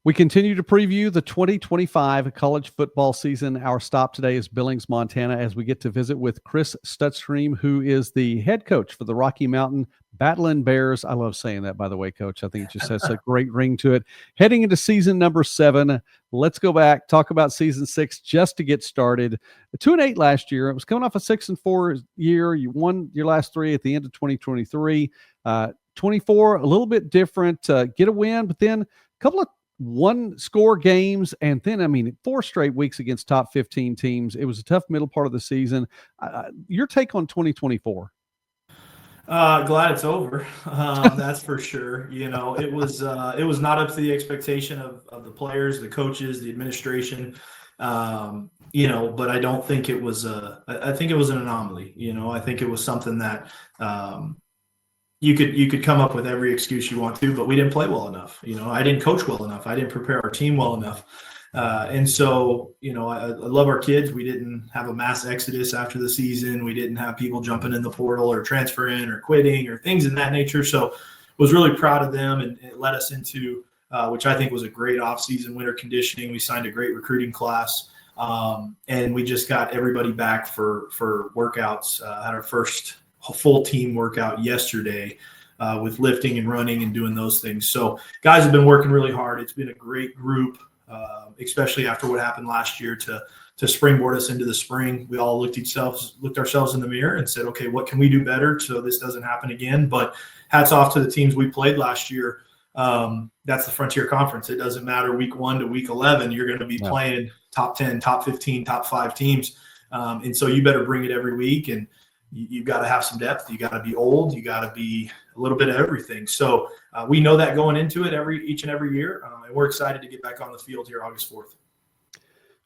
We continue to preview the 2025 college football season. Our stop today is Billings, Montana, as we get to visit with Chris Stutzriem, who is the head coach for the Rocky Mountain Battlin Bears. I love saying that, by the way, Coach. I think it just has a great ring to it. Heading into season number 7, let's go back, talk about season 6 just to get started. 2-8 last year. It was coming off a 6-4 year. You won your last 3 at the end of 2023. 24, a little bit different. Get a win, but then a couple of one-score games, and then, 4 straight weeks against top 15 teams. It was a tough middle part of the season. Your take on 2024? Glad it's over. That's for sure. It was not up to the expectation of the players, the coaches, the administration. But I don't think it was I think it was an anomaly. I think it was something that you could come up with every excuse you want to, but we didn't play well enough. I didn't coach well enough. I didn't prepare our team well enough. And so, I love our kids. We didn't have a mass exodus after the season. We didn't have people jumping in the portal or transferring or quitting or things in that nature. So was really proud of them, and it led us into, which I think was a great offseason, winter conditioning. We signed a great recruiting class. And we just got everybody back for workouts, had our first full team workout yesterday with lifting and running and doing those things. So guys have been working really hard. It's been a great group, especially after what happened last year to springboard us into the spring. We all looked ourselves in the mirror and said, okay, what can we do better so this doesn't happen again? But hats off to the teams we played last year. That's the Frontier Conference. It doesn't matter week 1 to week 11. You're going to be playing top 10, top 15, top 5 teams. And so you better bring it every week, and you've got to have some depth. You got to be old. You got to be a little bit of everything. So we know that going into it each and every year. And we're excited to get back on the field here August 4th.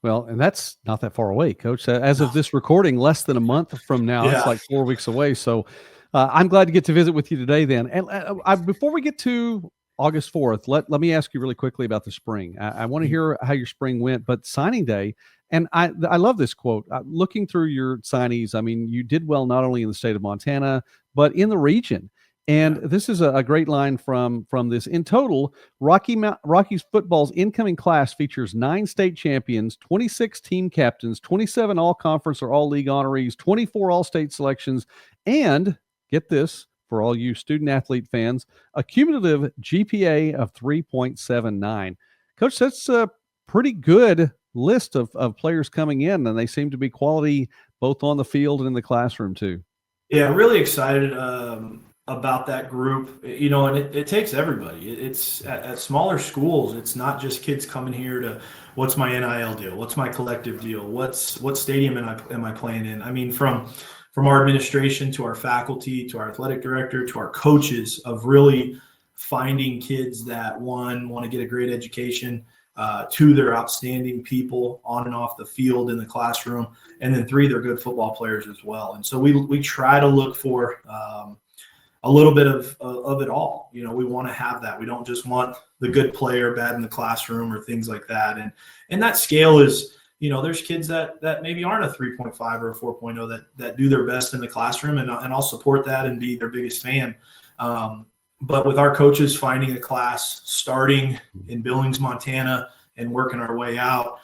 Well, and that's not that far away, Coach. As of this recording, less than a month from now, It's like 4 weeks away. So I'm glad to get to visit with you today then. And before we get to August 4th, let me ask you really quickly about the spring. I want to hear how your spring went, but signing day, and I love this quote. Looking through your signees, you did well not only in the state of Montana, but in the region. And this is a great line from this. In total, Rockies football's incoming class features 9 state champions, 26 team captains, 27 all-conference or all-league honorees, 24 all-state selections, and, get this, for all you student-athlete fans, a cumulative GPA of 3.79. Coach, that's a pretty good list of players coming in, and they seem to be quality both on the field and in the classroom too. Yeah, really excited about that group. And it takes everybody. It's at smaller schools. It's not just kids coming here to, what's my NIL deal? What's my collective deal? What stadium am I playing in? From our administration to our faculty to our athletic director to our coaches, of really finding kids that, 1, want to get a great education, 2, they're outstanding people on and off the field in the classroom, and then 3, they're good football players as well. And so we try to look for a little bit of it all. We want to have that. We don't just want the good player bad in the classroom or things like that. And that scale is, there's kids that maybe aren't a 3.5 or a 4.0 that do their best in the classroom, and I'll support that and be their biggest fan. But with our coaches finding a class starting in Billings, Montana, and working our way out,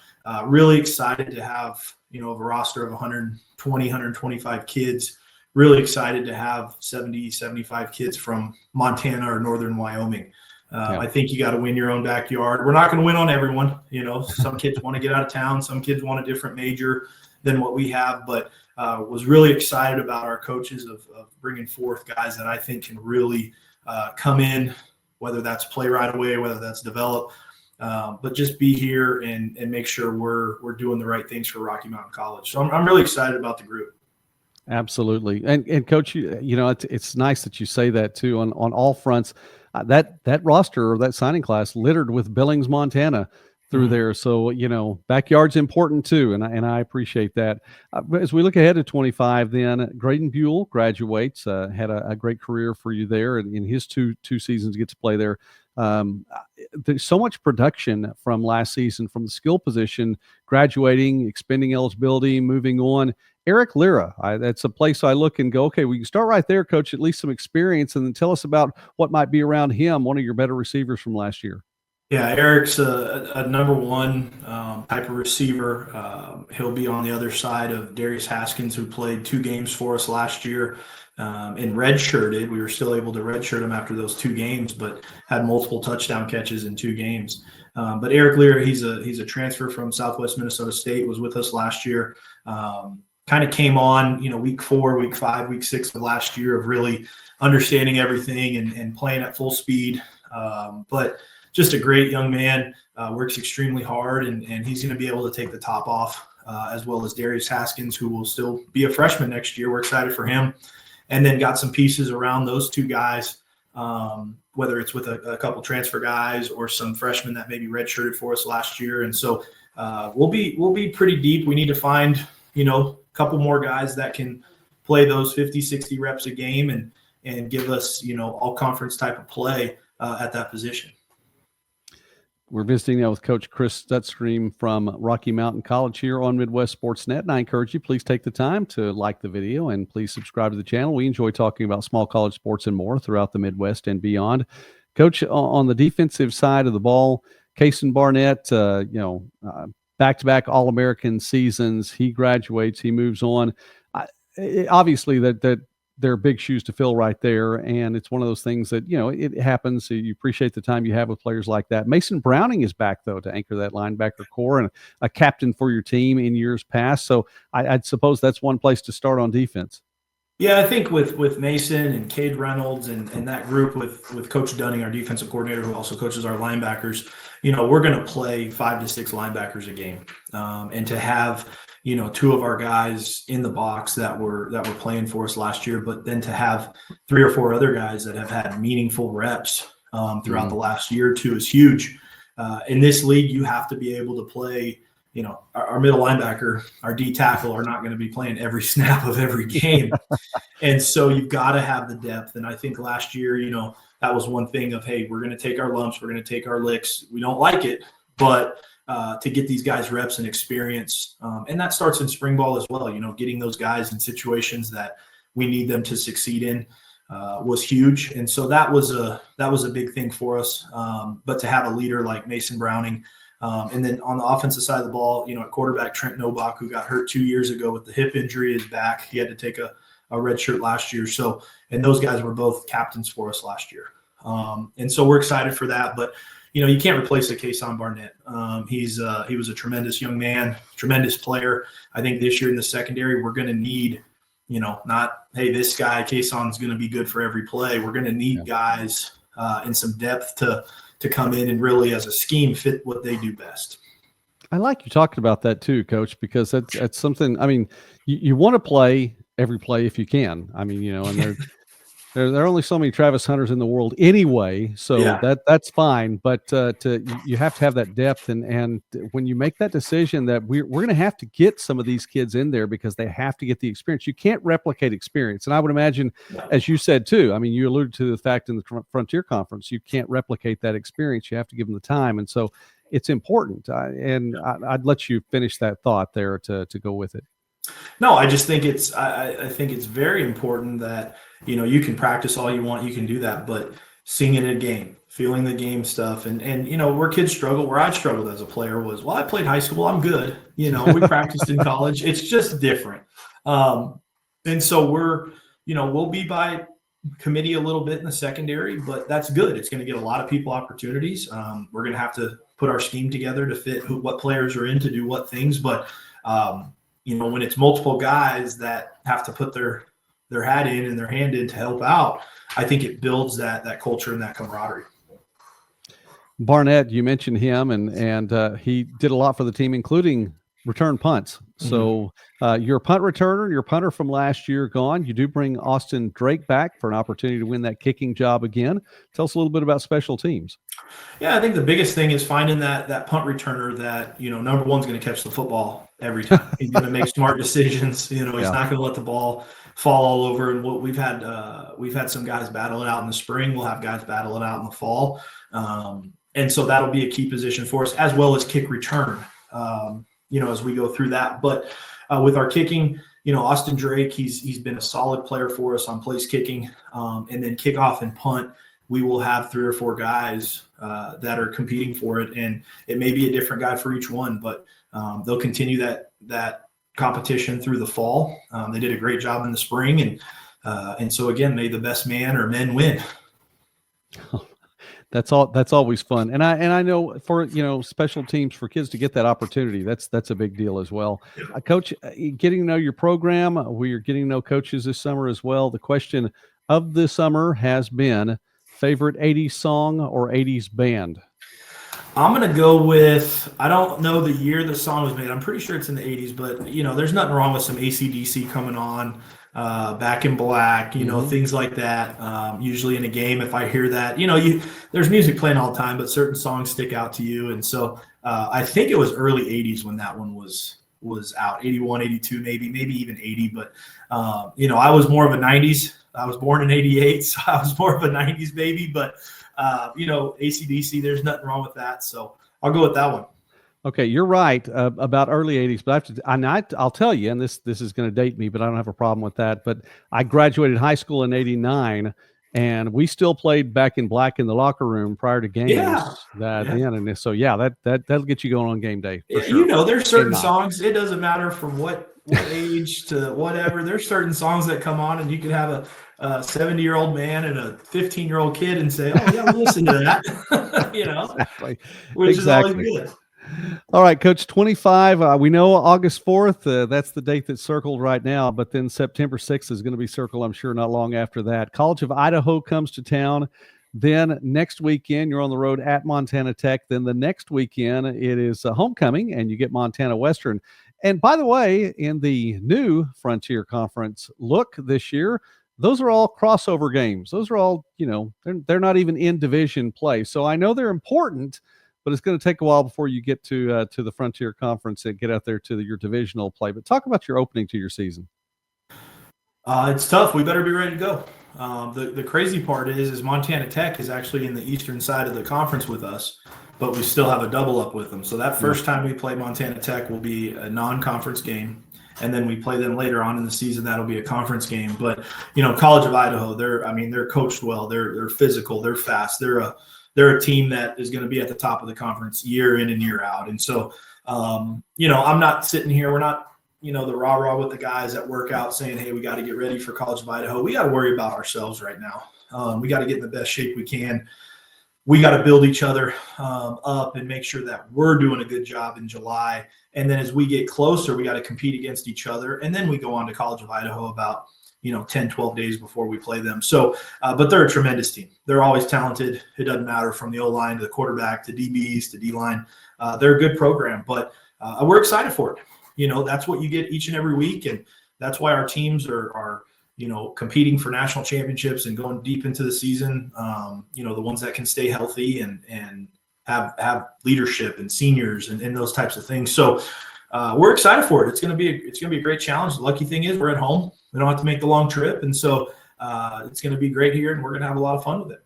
really excited to have, a roster of 120, 125 kids. Really excited to have 70, 75 kids from Montana or northern Wyoming. I think you got to win your own backyard. We're not going to win on everyone. Some kids want to get out of town. Some kids want a different major than what we have, but was really excited about our coaches of bringing forth guys that I think can really come in, whether that's play right away, whether that's develop, but just be here and make sure we're doing the right things for Rocky Mountain College. So I'm really excited about the group. Absolutely. And Coach, it's nice that you say that too on all fronts. That roster or that signing class littered with Billings, Montana through there. So, backyard's important too. And I appreciate that. As we look ahead to 25, then Graydon Buell graduates, had a great career for you there in his two seasons, gets to play there. There's so much production from last season from the skill position, graduating, expending eligibility, moving on. Eric Lira, that's a place I look and go, okay, we can start right there, Coach, at least some experience, and then tell us about what might be around him, one of your better receivers from last year. Yeah, Eric's a number one type of receiver. He'll be on the other side of Darius Haskins, who played 2 games for us last year and redshirted. We were still able to redshirt him after those 2 games, but had multiple touchdown catches in 2 games. But Eric Lear, he's a transfer from Southwest Minnesota State, was with us last year. Kind of came on, week 4, week 5, week 6 of last year of really understanding everything and playing at full speed. But just a great young man, works extremely hard, and he's going to be able to take the top off, as well as Darius Haskins, who will still be a freshman next year. We're excited for him. And then got some pieces around those 2 guys, whether it's with a couple transfer guys or some freshmen that maybe redshirted for us last year. And so we'll be pretty deep. We need to find, a couple more guys that can play those 50, 60 reps a game and give us, all conference type of play at that position. We're visiting now with Coach Chris Stutzriem from Rocky Mountain College here on Midwest Sports Net. And I encourage you, please take the time to like the video and please subscribe to the channel. We enjoy talking about small college sports and more throughout the Midwest and beyond. Coach, on the defensive side of the ball, Kason Barnett, back-to-back All-American seasons. He graduates, he moves on. Obviously, that there are big shoes to fill right there, and it's one of those things that, it happens. So you appreciate the time you have with players like that. Mason Browning is back, though, to anchor that linebacker core and a captain for your team in years past. So I'd suppose that's one place to start on defense. Yeah, I think with Mason and Cade Reynolds and that group with Coach Dunning, our defensive coordinator, who also coaches our linebackers, we're going to play 5 to 6 linebackers a game. And to have, 2 of our guys in the box that were playing for us last year, but then to have 3 or 4 other guys that have had meaningful reps throughout the last year or 2 is huge. In this league, you have to be able to play. Our middle linebacker, our D tackle are not going to be playing every snap of every game. And so you've got to have the depth. And I think last year, that was one thing of, hey, we're going to take our lumps. We're going to take our licks. We don't like it, but to get these guys reps and experience. And that starts in spring ball as well. Getting those guys in situations that we need them to succeed in was huge. And so that was a big thing for us. But to have a leader like Mason Browning, and then on the offensive side of the ball, at quarterback, Trent Nobach, who got hurt 2 years ago with the hip injury, is back. He had to take a red shirt last year. So, and those guys were both captains for us last year. And so we're excited for that. But, you can't replace a Kason Barnett. He was a tremendous young man, tremendous player. I think this year in the secondary, we're going to need, not, hey, this guy, Kason's going to be good for every play. We're going to need guys in some depth to come in and really, as a scheme, fit what they do best. I like you talking about that too, Coach, because that's something. I mean, you want to play every play if you can. I mean, and there are only so many Travis Hunters in the world anyway, so that's fine. But you have to have that depth, and when you make that decision that we're going to have to get some of these kids in there because they have to get the experience. You can't replicate experience, and I would imagine, as you said too. I mean, you alluded to the fact in the Frontier Conference, you can't replicate that experience. You have to give them the time, and so it's important. And I'd let you finish that thought there to go with it. No, I just think I think it's very important that, you can practice all you want, you can do that, but seeing it in a game, feeling the game stuff. And where kids struggle, where I struggled as a player was, well, I played high school, I'm good. We practiced in college. It's just different. And so we'll be by committee a little bit in the secondary, but that's good. It's going to get a lot of people opportunities. We're going to have to put our scheme together to fit what players are in to do what things. But, when it's multiple guys that have to put their hat in and their hand in to help out, I think it builds that culture and that camaraderie. Barnett, you mentioned him, and he did a lot for the team, including return punts. So your punt returner, your punter from last year gone. You do bring Austin Drake back for an opportunity to win that kicking job again. Tell us a little bit about special teams. Yeah, I think the biggest thing is finding that punt returner that, number one's going to catch the football every time. He's going to make smart decisions. He's not going to let the ball fall all over. And what we've had some guys battle it out in the spring. We'll have guys battle it out in the fall. And so that'll be a key position for us, as well as kick return, as we go through that. But with our kicking, Austin Drake, he's been a solid player for us on place kicking, and then kickoff and punt. we will have 3 or 4 guys that are competing for it, and it may be a different guy for each one, but they'll continue that competition through the fall. They did a great job in the spring, and so again, may the best man or men win. That's always fun. And I know for, special teams, for kids to get that opportunity, that's a big deal as well. Coach, getting to know your program, we're getting to know coaches this summer as well. The question of the summer has been favorite 80s song or 80s band. I'm going to go with, I don't know the year the song was made. I'm pretty sure it's in the 80s, but, there's nothing wrong with some AC/DC coming on, Back in Black, things like that. Usually in a game, if I hear that, there's music playing all the time, but certain songs stick out to you. And so I think it was early 80s when that one was out, 81, 82, maybe even 80. But, I was more of a 90s. I was born in 88, so I was more of a 90s baby. But, AC/DC, there's nothing wrong with that. So I'll go with that one. Okay, you're right about early 80s, but I'll tell you, and this is going to date me, but I don't have a problem with that. But I graduated high school in 89, and we still played Back in Black in the locker room prior to games. And so that'll get you going on game day. For sure. There's certain songs. It doesn't matter from what age to whatever. There's certain songs that come on, and you could have a 70-year-old man and a 15-year-old kid and say, "Oh yeah, we'll listen to that." Exactly. Which is always good. All right, Coach, 25. We know August 4th. That's the date that's circled right now, but then September 6th is going to be circled, I'm sure, not long after that. College of Idaho comes to town. Then next weekend, you're on the road at Montana Tech. Then the next weekend, it is homecoming, and you get Montana Western. And by the way, in the new Frontier Conference look this year, those are all crossover games. Those are all, they're not even in division play. So I know they're important, but it's going to take a while before you get to the Frontier Conference and get out there to your divisional play. But talk about your opening to your season. It's tough. We better be ready to go. The crazy part is Montana Tech is actually in the eastern side of the conference with us, but we still have a double up with them. So that first time we play Montana Tech will be a non-conference game. And then we play them later on in the season. That'll be a conference game. But, College of Idaho, they're coached well. They're physical. They're fast. They're a team that is going to be at the top of the conference year in and year out. And so, I'm not sitting here. We're not, the rah-rah with the guys that work out saying, hey, we got to get ready for College of Idaho. We got to worry about ourselves right now. We got to get in the best shape we can. We got to build each other up and make sure that we're doing a good job in July. And then as we get closer, we got to compete against each other. And then we go on to College of Idaho about, 10, 12 days before we play them. So, but they're a tremendous team. They're always talented. It doesn't matter from the O-line to the quarterback to DBs to D-line. They're a good program, but we're excited for it. That's what you get each and every week. And that's why our teams are competing for national championships and going deep into the season. The ones that can stay healthy and have leadership and seniors and those types of things. So we're excited for it. It's going to be a great challenge. The lucky thing is we're at home. We don't have to make the long trip. And so it's going to be great here, and we're going to have a lot of fun with it.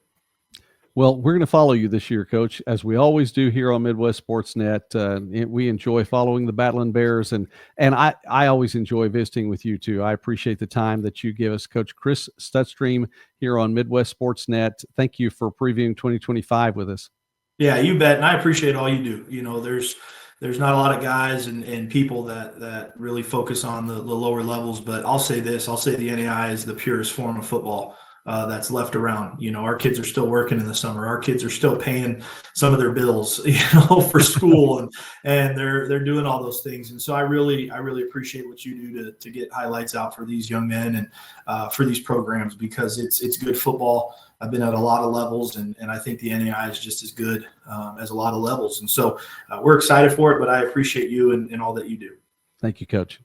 Well, we're going to follow you this year, Coach, as we always do here on Midwest Sports Net. We enjoy following the Battlin Bears, and I always enjoy visiting with you too. I appreciate the time that you give us, Coach Chris Stutzriem, here on Midwest Sports Net. Thank you for previewing 2025 with us. Yeah, you bet, and I appreciate all you do. There's not a lot of guys and people that really focus on the lower levels, but I'll say this. I'll say the NAIA is the purest form of football that's left around. Our kids are still working in the summer. Our kids are still paying some of their bills, for school, and they're doing all those things. And so I really appreciate what you do to get highlights out for these young men and for these programs, because it's good football. I've been at a lot of levels, and I think the NAIA is just as good as a lot of levels. And so we're excited for it, but I appreciate you and all that you do. Thank you, Coach.